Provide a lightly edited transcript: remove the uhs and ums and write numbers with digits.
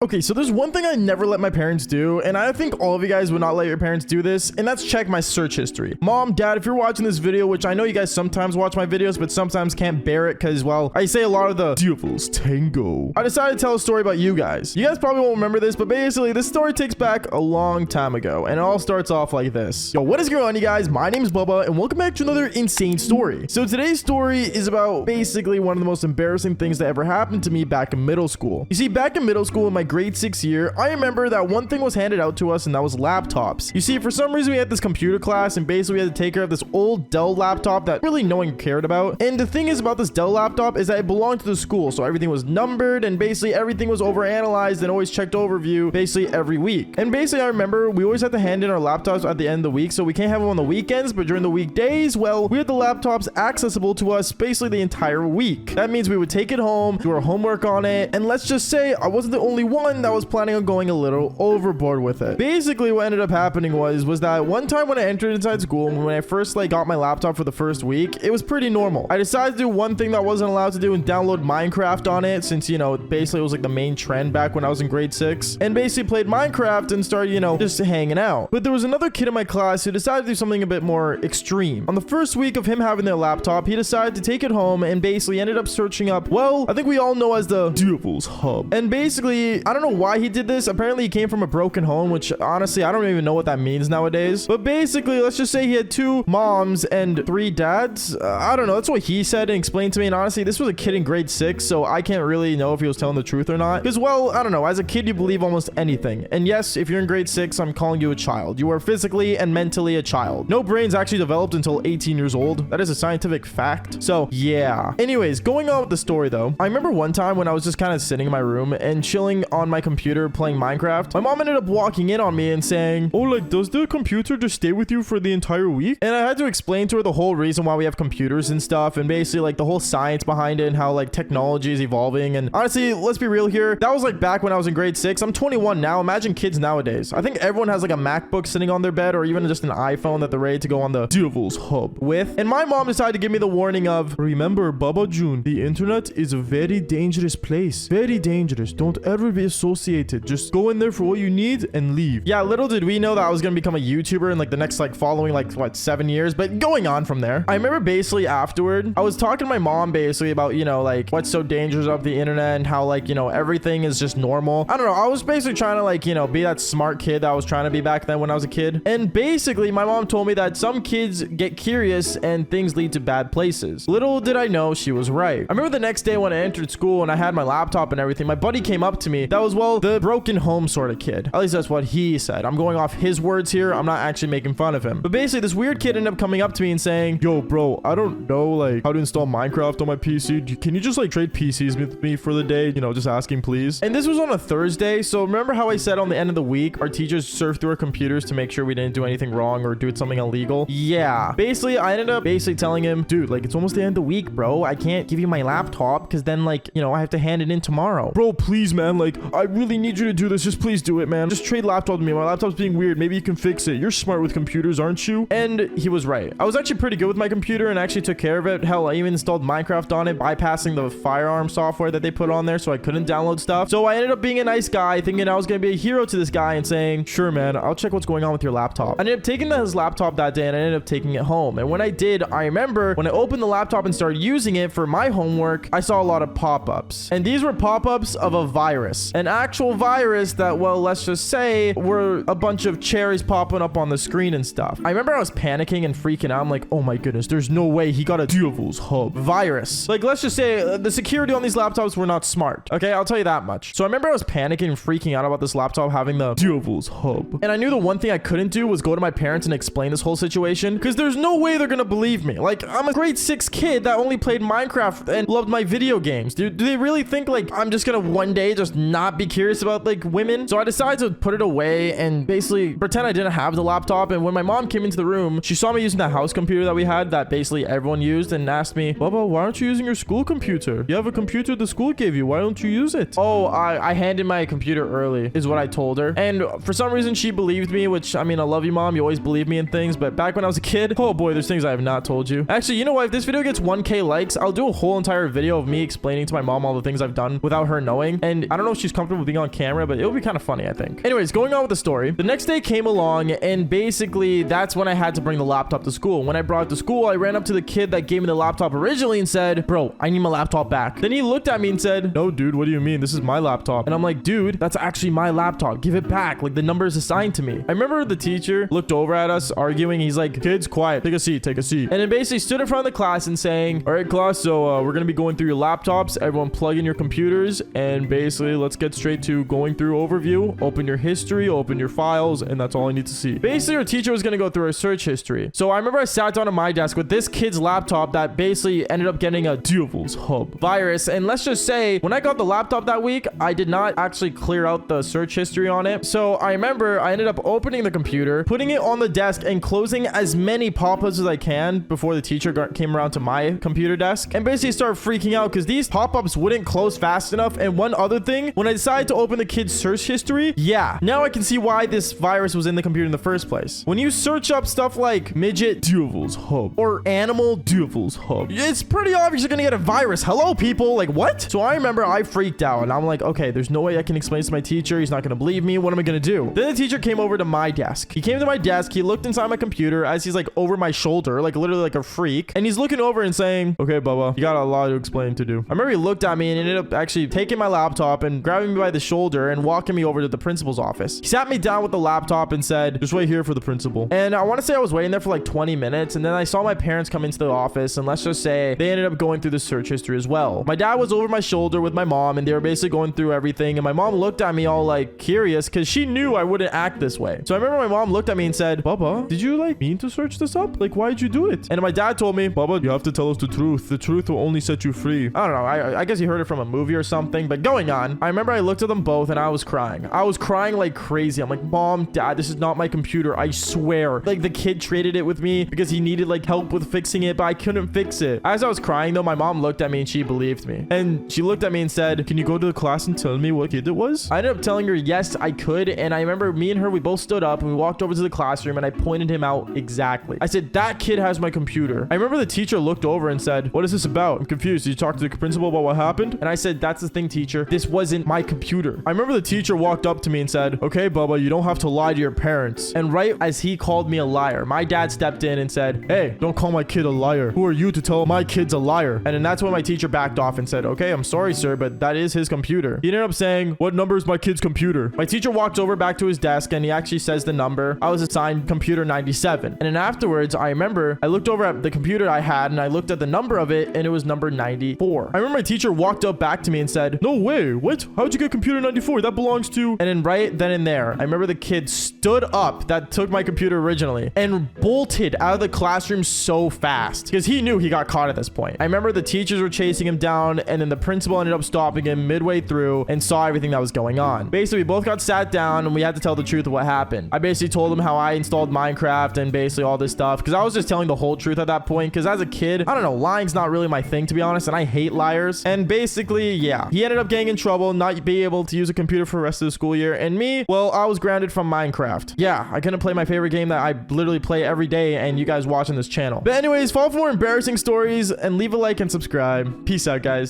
Okay, so there's one thing I never let my parents do, and I think all of you guys would not let your parents do this, and that's check my search history. Mom, dad, if you're watching this video, which I know you guys sometimes watch my videos, but sometimes can't bear it because, well, I say a lot of the devil's tango. I decided to tell a story about you guys. You guys probably won't remember this, but basically, this story takes back a long time ago, and it all starts off like this. Yo, what is going on, you guys? My name is Bubba, and welcome back to another insane story. So today's story is about basically one of the most embarrassing things that ever happened to me back in middle school. You see, back in middle school in my grade 6 year, I remember that one thing was handed out to us, and that was laptops. You see, for some reason, we had this computer class, and basically we had to take care of this old Dell laptop that really no one cared about. And the thing is about this Dell laptop is that it belonged to the school, so everything was numbered, and basically everything was overanalyzed and always checked overview basically every week. And basically, I remember we always had to hand in our laptops at the end of the week, so we can't have them on the weekends, but during the weekdays, well, we had the laptops accessible to us basically the entire week. That means we would take it home, do our homework on it, and let's just say I wasn't the only one that was planning on going a little overboard with it. Basically, what ended up happening was that one time when I entered inside school, when I first got my laptop for the first week, it was pretty normal. I decided to do one thing that I wasn't allowed to do and download Minecraft on it, since, you know, basically it was like the main trend back when I was in grade 6, and basically played Minecraft and started, you know, just hanging out. But there was another kid in my class who decided to do something a bit more extreme. On the first week of him having their laptop, he decided to take it home and basically ended up searching up, well, I think we all know as the Devil's Hub. And basically, I don't know why he did this. Apparently he came from a broken home, which honestly I don't even know what that means nowadays, but basically let's just say he had 2 moms and 3 dads. I don't know, that's what he said and explained to me, and honestly this was a kid in grade 6, so I can't really know if he was telling the truth or not, because, well, I don't know, as a kid you believe almost anything. And yes, if you're in grade 6, I'm calling you a child. You are physically and mentally a child. No brains actually developed until 18 years old. That is a scientific fact. So yeah, anyways, going on with the story though, I remember one time when I was just kind of sitting in my room and chilling on my computer playing Minecraft, my mom ended up walking in on me and saying, oh, like, does the computer just stay with you for the entire week? And I had to explain to her the whole reason why we have computers and stuff, and basically like the whole science behind it and how like technology is evolving. And honestly, let's be real here, that was like back when I was in grade 6. I'm 21 now. Imagine kids nowadays. I think everyone has like a MacBook sitting on their bed, or even just an iPhone that they're ready to go on the Devil's Hub with. And my mom decided to give me the warning of, remember, Baba June, the internet is a very dangerous place. Very dangerous. Don't ever be associated. Just go in there for what you need and leave. Yeah, little did we know that I was gonna become a YouTuber in like the next following what 7 years, but going on from there, I remember basically afterward I was talking to my mom basically about, you know, like what's so dangerous about the internet and how, like, you know, everything is just normal. I don't know, I was basically trying to, like, you know, be that smart kid that I was trying to be back then when I was a kid. And basically my mom told me that some kids get curious and things lead to bad places. Little did I know she was right. I remember the next day when I entered school and I had my laptop and everything, my buddy came up to me that was, well, the broken home sort of kid. At least that's what he said. I'm going off his words here. I'm not actually making fun of him. But basically, this weird kid ended up coming up to me and saying, yo, bro, I don't know, like, how to install Minecraft on my PC. Can you just, like, trade PCs with me for the day? You know, just asking, please. And this was on a Thursday. So remember how I said on the end of the week, our teachers surfed through our computers to make sure we didn't do anything wrong or do something illegal? Yeah. Basically, I ended up telling him, dude, like, it's almost the end of the week, bro. I can't give you my laptop because then, like, you know, I have to hand it in tomorrow. Bro, please, man. Like, I really need you to do this. Just please do it, man. Just trade laptop with me. My laptop's being weird. Maybe you can fix it. You're smart with computers, aren't you? And he was right. I was actually pretty good with my computer and actually took care of it. Hell, I even installed Minecraft on it, bypassing the firearm software that they put on there so I couldn't download stuff. So I ended up being a nice guy, thinking I was going to be a hero to this guy and saying, sure, man, I'll check what's going on with your laptop. I ended up taking his laptop that day and I ended up taking it home. And when I did, I remember when I opened the laptop and started using it for my homework, I saw a lot of pop-ups. And these were pop-ups of a virus. An actual virus that, well, let's just say were a bunch of cherries popping up on the screen and stuff. I remember I was panicking and freaking out. I'm like, oh my goodness, there's no way he got a Devil's Hub virus. Like, let's just say the security on these laptops were not smart. Okay, I'll tell you that much. So I remember I was panicking and freaking out about this laptop having the Devil's Hub. And I knew the one thing I couldn't do was go to my parents and explain this whole situation, because there's no way they're gonna believe me. Like, I'm a grade 6 kid that only played Minecraft and loved my video games. Dude, do they really think like I'm just gonna one day just not be curious about like women? So I decided to put it away and basically pretend I didn't have the laptop. And when my mom came into the room, she saw me using the house computer that we had that basically everyone used and asked me, Bubba, why aren't you using your school computer? You have a computer the school gave you. Why don't you use it? Oh, I handed my computer early is what I told her. And for some reason she believed me, which, I mean, I love you, mom. You always believe me in things. But back when I was a kid, oh boy, there's things I have not told you. Actually, you know what? If this video gets 1K likes, I'll do a whole entire video of me explaining to my mom all the things I've done without her knowing. And I don't know if she's she's comfortable being on camera, but it'll be kind of funny, I think. Anyways, going on with the story. The next day came along, and basically that's when I had to bring the laptop to school. When I brought it to school, I ran up to the kid that gave me the laptop originally and said, bro, I need my laptop back. Then he looked at me and said, no, dude, what do you mean? This is my laptop. And I'm like, dude, that's actually my laptop. Give it back. Like, the number is assigned to me. I remember the teacher looked over at us arguing. He's like, kids, quiet. Take a seat. Take a seat. And then basically stood in front of the class and saying, all right, class, so we're going to be going through your laptops. Everyone plug in your computers. And basically, let's get straight to going through overview. Open your history, open your files, and that's all I need to see. Basically, our teacher was going to go through our search history. So I remember I sat down at my desk with this kid's laptop that basically ended up getting a Devil's Hub virus. And let's just say, when I got the laptop that week, I did not actually clear out the search history on it. So I remember I ended up opening the computer, putting it on the desk, and closing as many pop-ups as I can before the teacher came around to my computer desk, and basically started freaking out because these pop-ups wouldn't close fast enough. And one other thing, when I decided to open the kid's search history, yeah, now I can see why this virus was in the computer in the first place. When you search up stuff like midget Devil's Hub or animal Devil's Hub, it's pretty obvious you're gonna get a virus. Hello, people. Like, what? So I remember I freaked out, and I'm like, okay, there's no way I can explain this to my teacher. He's not gonna believe me. What am I gonna do? Then the teacher came over to my desk. He came to my desk. He looked inside my computer as he's like over my shoulder, like literally like a freak. And he's looking over and saying, okay, Bubba, you got a lot to explain to do. I remember he looked at me and ended up actually taking my laptop and grabbing me by the shoulder and walking me over to the principal's office. He sat me down with the laptop and said, just wait here for the principal. And I want to say I was waiting there for like 20 minutes. And then I saw my parents come into the office, and let's just say they ended up going through the search history as well. My dad was over my shoulder with my mom, and they were basically going through everything. And my mom looked at me all like curious because she knew I wouldn't act this way. So I remember my mom looked at me and said, Bubba, did you like mean to search this up? Like, why did you do it? And my dad told me, Bubba, you have to tell us the truth. The truth will only set you free. I don't know. I guess you heard it from a movie or something. But going on, I remember I looked at them both and I was crying. I was crying like crazy. I'm like, Mom, Dad, this is not my computer. I swear. Like, the kid traded it with me because he needed like help with fixing it, but I couldn't fix it. As I was crying though, my mom looked at me and she believed me. And she looked at me and said, can you go to the class and tell me what kid it was? I ended up telling her yes, I could. And I remember me and her, we both stood up and we walked over to the classroom and I pointed him out exactly. I said, that kid has my computer. I remember the teacher looked over and said, what is this about? I'm confused. Did you talk to the principal about what happened? And I said, that's the thing, teacher. This wasn't my computer. I remember the teacher walked up to me and said, okay, Bubba, you don't have to lie to your parents. And right as he called me a liar, my dad stepped in and said, hey, don't call my kid a liar. Who are you to tell my kid's a liar? And then that's when my teacher backed off and said, okay, I'm sorry, sir, but that is his computer. He ended up saying, what number is my kid's computer? My teacher walked over back to his desk and he actually says the number. I was assigned computer 97. And then afterwards, I remember I looked over at the computer I had and I looked at the number of it and it was number 94. I remember my teacher walked up back to me and said, no way. What? How'd you get computer 94? That belongs to... And then right then and there, I remember the kid stood up that took my computer originally and bolted out of the classroom so fast because he knew he got caught at this point. I remember the teachers were chasing him down and then the principal ended up stopping him midway through and saw everything that was going on. Basically, we both got sat down and we had to tell the truth of what happened. I basically told him how I installed Minecraft and basically all this stuff because I was just telling the whole truth at that point because as a kid, I don't know, lying's not really my thing, to be honest, and I hate liars. And basically, yeah, he ended up getting in trouble, not be able to use a computer for the rest of the school year. And me, well, I was grounded from Minecraft. Yeah, I couldn't play my favorite game that I literally play every day and you guys watching this channel. But anyways, follow for more embarrassing stories and leave a like and subscribe. Peace out, guys.